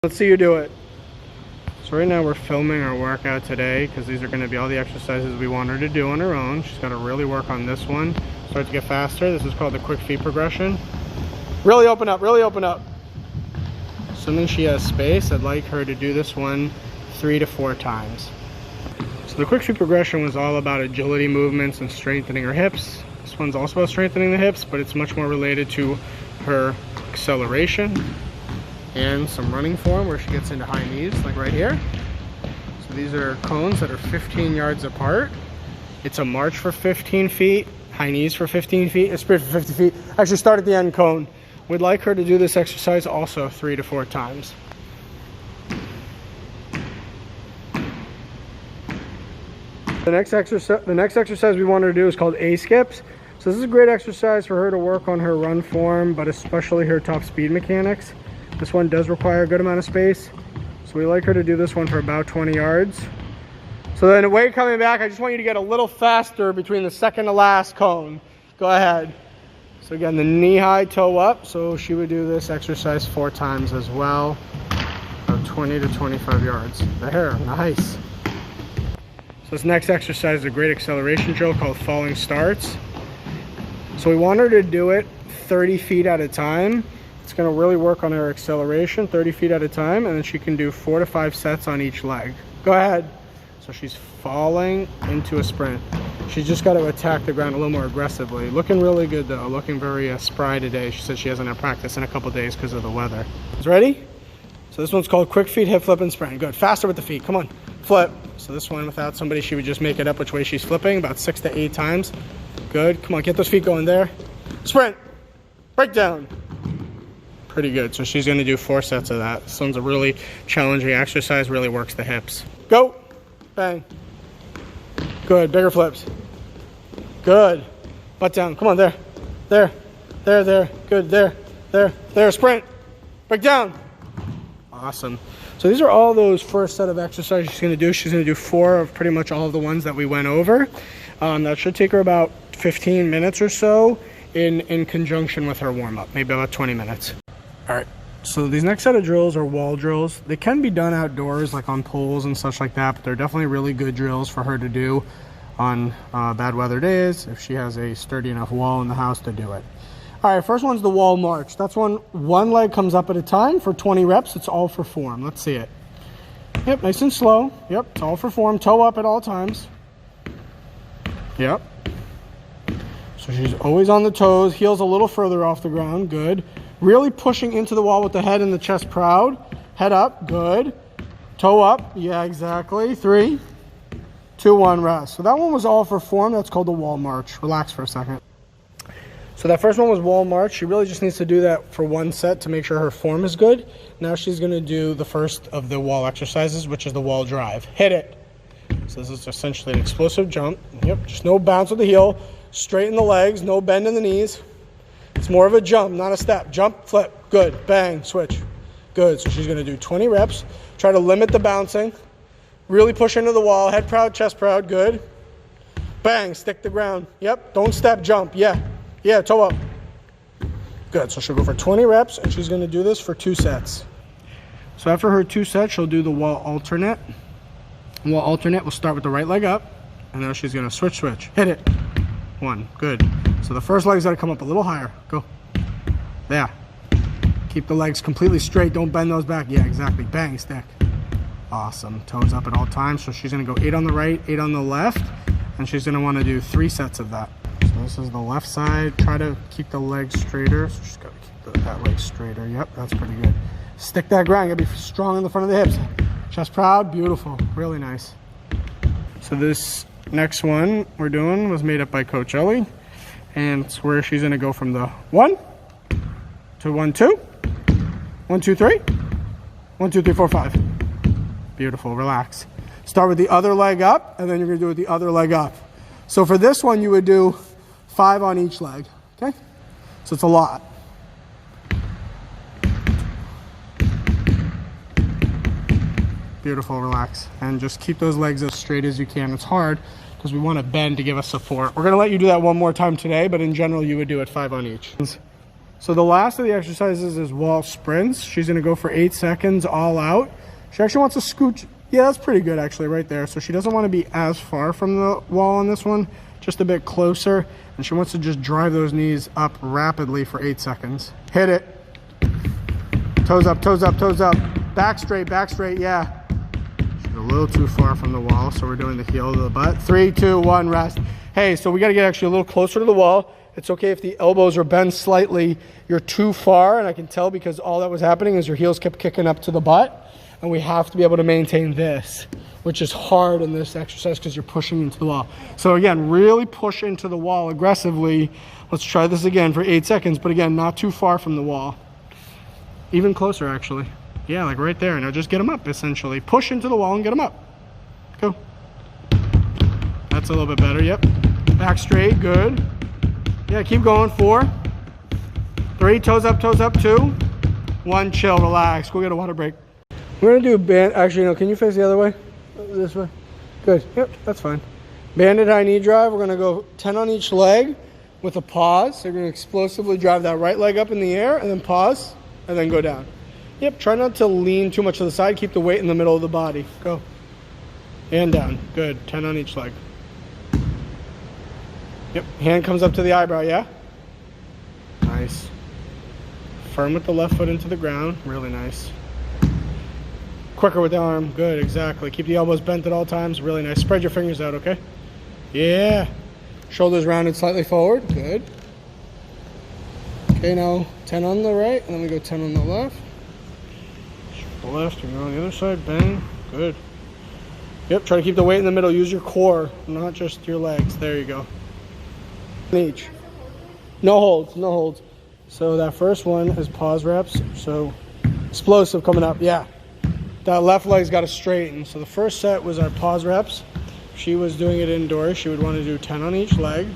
Let's see you do it. So right now we're filming our workout today because these are going to be all the exercises we want her to do on her own. She's got to really work on this one. Start to get faster. This is called the quick feet progression. Really open up, really open up. Assuming she has space, I'd like her to do this one 3 to 4 times. So the quick feet progression was all about agility movements and strengthening her hips. This one's also about strengthening the hips, but it's much more related to her acceleration and some running form where she gets into high knees, like right here. So these are cones that are 15 yards apart. It's a march for 15 feet, high knees for 15 feet, a sprint for 50 feet. Actually start at the end cone. We'd like her to do this exercise also 3 to 4 times. The next exercise we want her to do is called A-skips. So this is a great exercise for her to work on her run form, but especially her top speed mechanics. This one does require a good amount of space, so we like her to do this one for about 20 yards. So then way coming back, I just want you to get a little faster between the second to last cone. Go ahead. So again, the knee high, toe up. So she would do this exercise 4 times as well, about 20 to 25 yards. There, nice. So this next exercise is a great acceleration drill called falling starts. So we want her to do it 30 feet at a time. It's going to really work on her acceleration, 30 feet at a time, and then she can do 4 to 5 sets on each leg. Go ahead. So she's falling into a sprint. She's just got to attack the ground a little more aggressively. Looking really good though, looking very spry today. She said she hasn't had practice in a couple days because of the weather. Is ready? So this one's called quick feet, hip flip, and sprint. Good, faster with the feet, come on, flip. So this one without somebody, she would just make it up which way she's flipping, about 6 to 8 times. Good, come on, get those feet going there. Sprint, break down. Pretty good. So she's going to do 4 sets of that. This one's a really challenging exercise, really works the hips. Go, bang. Good, bigger flips. Good, butt down, come on, there, there, there, there, good, there, there, there, sprint, break down. Awesome. So these are all those first set of exercises she's going to do. She's going to do 4 of pretty much all of the ones that we went over. That should take her about 15 minutes or so in conjunction with her warm-up, maybe about 20 minutes. All right, so these next set of drills are wall drills. They can be done outdoors, like on poles and such like that, but they're definitely really good drills for her to do on bad weather days, if she has a sturdy enough wall in the house to do it. All right, first one's the wall march. That's when one leg comes up at a time for 20 reps. It's all for form. Let's see it. Yep, nice and slow. Yep, it's all for form. Toe up at all times. Yep. So she's always on the toes, heels a little further off the ground. Good. Really pushing into the wall with the head and the chest proud. Head up, good. Toe up, yeah, exactly. 3, 2, 1, rest. So that one was all for form. That's called the wall march. Relax for a second. So that first one was wall march. She really just needs to do that for 1 set to make sure her form is good. Now she's going to do the first of the wall exercises, which is the wall drive. Hit it. So this is essentially an explosive jump. Yep, just no bounce with the heel. Straighten the legs, no bend in the knees. It's more of a jump, not a step. Jump, flip, good, bang, switch. Good, so she's gonna do 20 reps. Try to limit the bouncing. Really push into the wall, head proud, chest proud, good. Bang, stick the ground. Yep, don't step, jump, yeah, toe up. Good, so she'll go for 20 reps and she's gonna do this for 2 sets. So after her 2 sets, she'll do the wall alternate. Wall alternate, we'll start with the right leg up, and now she's gonna switch, hit it. 1, good. So the first leg's gotta come up a little higher. Go. There. Keep the legs completely straight. Don't bend those back. Yeah, exactly. Bang, stick. Awesome. Toes up at all times. So she's gonna go 8 on the right, 8 on the left, and she's gonna wanna do 3 sets of that. So this is the left side. Try to keep the legs straighter. So she's gotta keep that leg straighter. Yep, that's pretty good. Stick that ground. You gotta be strong in the front of the hips. Chest proud. Beautiful. Really nice. So this next one we're doing was made up by Coach Ellie. And it's where she's gonna go from the 1 to 1, 2, 1, 2, 3, 1, 2, 3, 4, 5. Beautiful, relax. Start with the other leg up, and then you're gonna do it the other leg up. So for this one, you would do 5 on each leg, okay? So it's a lot. Beautiful, relax. And just keep those legs as straight as you can. It's hard because we want to bend to give us support. We're going to let you do that one more time today, but in general, you would do it 5 on each. So the last of the exercises is wall sprints. She's gonna go for 8 seconds all out. She actually wants to scooch. Yeah, that's pretty good actually right there. So she doesn't want to be as far from the wall on this one, just a bit closer. And she wants to just drive those knees up rapidly for 8 seconds. Hit it. Toes up, toes up, toes up. Back straight, yeah. She's a little too far from the wall, so we're doing the heel to the butt. 3, 2, 1, rest. Hey, so we gotta get actually a little closer to the wall. It's okay if the elbows are bent slightly. You're too far, and I can tell because all that was happening is your heels kept kicking up to the butt, and we have to be able to maintain this, which is hard in this exercise because you're pushing into the wall. So again, really push into the wall aggressively. Let's try this again for 8 seconds, but again, not too far from the wall. Even closer, actually. Yeah, like right there. Now just get them up, essentially. Push into the wall and get them up. Go. That's a little bit better, yep. Back straight, good. Yeah, keep going. 4, 3, toes up, 2, 1, chill, relax. Go get a water break. We're gonna do a band, actually no, can you face the other way? This way? Good, yep, that's fine. Banded high knee drive, we're gonna go 10 on each leg with a pause. So you're gonna explosively drive that right leg up in the air and then pause and then go down. Yep, try not to lean too much to the side, keep the weight in the middle of the body. Go. And down, good, 10 on each leg. Yep, hand comes up to the eyebrow, yeah? Nice. Firm with the left foot into the ground, really nice. Quicker with the arm, good, exactly. Keep the elbows bent at all times, really nice. Spread your fingers out, okay? Yeah. Shoulders rounded slightly forward, good. Okay, now 10 on the right, and then we go 10 on the left. The left, you go on the other side, bang, good. Yep, try to keep the weight in the middle, use your core, not just your legs, there you go. Each. No holds, no holds. So that first one is pause reps. So explosive coming up, yeah. That left leg's got to straighten. So the first set was our pause reps. She was doing it indoors. She would want to do 10 on each leg.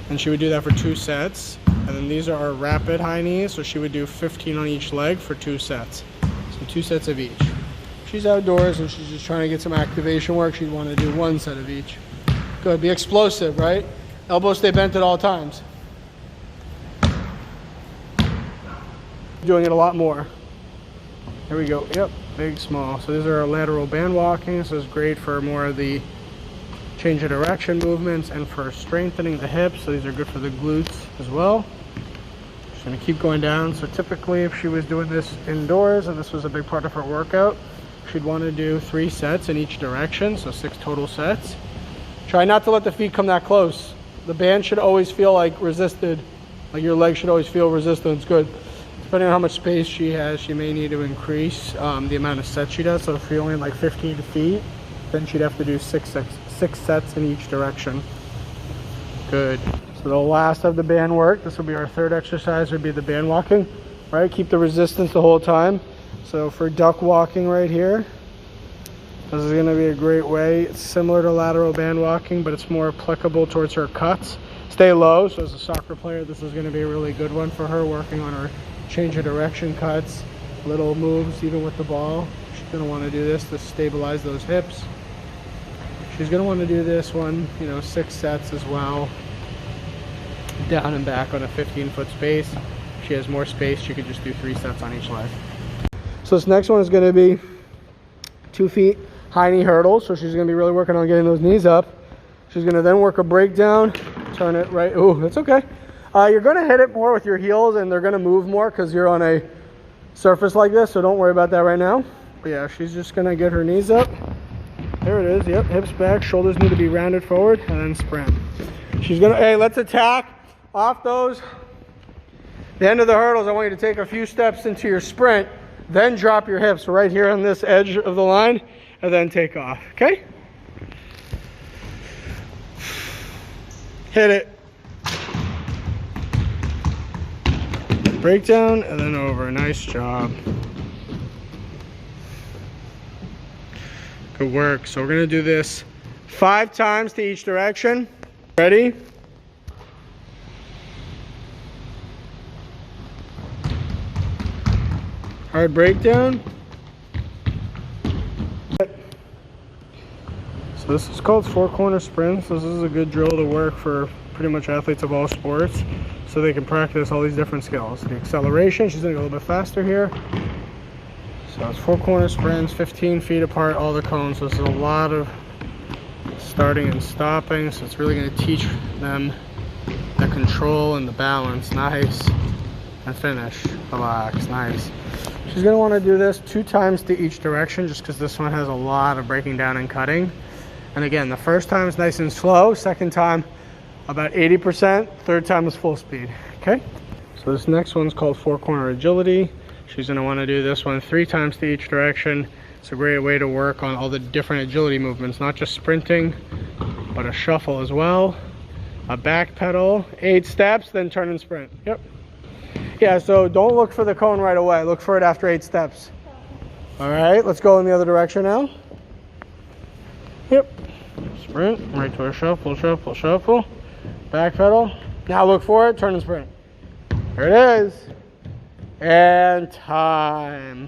And she would do that for 2 sets. And then these are our rapid high knees. So she would do 15 on each leg for 2 sets. So 2 sets of each. She's outdoors and she's just trying to get some activation work. She'd want to do 1 set of each. Good, be explosive, right? Elbows stay bent at all times. Doing it a lot more. Here we go, yep, big, small. So these are our lateral band walking. So it's great for more of the change of direction movements and for strengthening the hips. So these are good for the glutes as well. Just gonna keep going down. So typically if she was doing this indoors and this was a big part of her workout, she'd want to do 3 sets in each direction. So 6 total sets. Try not to let the feet come that close. The band should always feel like resisted, like your leg should always feel resistance. Good. Depending on how much space she has, she may need to increase the amount of sets she does. So if you're only like 15 feet, then she'd have to do 6 sets in each direction. Good. So the last of the band work, this will be our 3rd exercise, would be the band walking. Right, keep the resistance the whole time. So for duck walking right here, this is going to be a great way. It's similar to lateral band walking, but it's more applicable towards her cuts. Stay low. So as a soccer player, this is going to be a really good one for her, working on her change of direction cuts, little moves, even with the ball. She's going to want to do this to stabilize those hips. She's going to want to do this one, 6 sets as well. Down and back on a 15-foot space. If she has more space, she could just do 3 sets on each leg. So this next one is going to be 2 feet high knee hurdles. So she's going to be really working on getting those knees up. She's going to then work a breakdown, turn it right. Oh, that's okay. You're going to hit it more with your heels and they're going to move more because you're on a surface like this. So don't worry about that right now. But yeah, she's just going to get her knees up. There it is. Yep, hips back, shoulders need to be rounded forward and then sprint. She's going to, hey, let's attack off those. The end of the hurdles, I want you to take a few steps into your sprint, then drop your hips right here on this edge of the line and then take off, okay? Hit it. Breakdown and then over. Nice job. Good work. So we're going to do this 5 times to each direction. Ready? Hard breakdown. So this is called 4 corner sprints. This is a good drill to work for pretty much athletes of all sports. So so they can practice all these different skills. The acceleration, she's gonna go a little bit faster here. So it's 4 corner sprints, 15 feet apart, all the cones. So this is a lot of starting and stopping. So it's really gonna teach them the control and the balance. Nice. And finish. Relax. Nice. She's going to want to do this 2 times to each direction, just because this one has a lot of breaking down and cutting. And again, the first time is nice and slow. Second time about 80%. Third time is full speed. Okay. So this next one's called 4 corner agility. She's going to want to do this one 3 times to each direction. It's a great way to work on all the different agility movements, not just sprinting, but a shuffle as well. A back pedal, 8 steps, then turn and sprint. Yep. Yeah, so don't look for the cone right away. Look for it after 8 steps. All right, let's go in the other direction now. Yep. Sprint, right to a shuffle, shuffle, shuffle. Back pedal. Now look for it, turn and sprint. There it is. And time.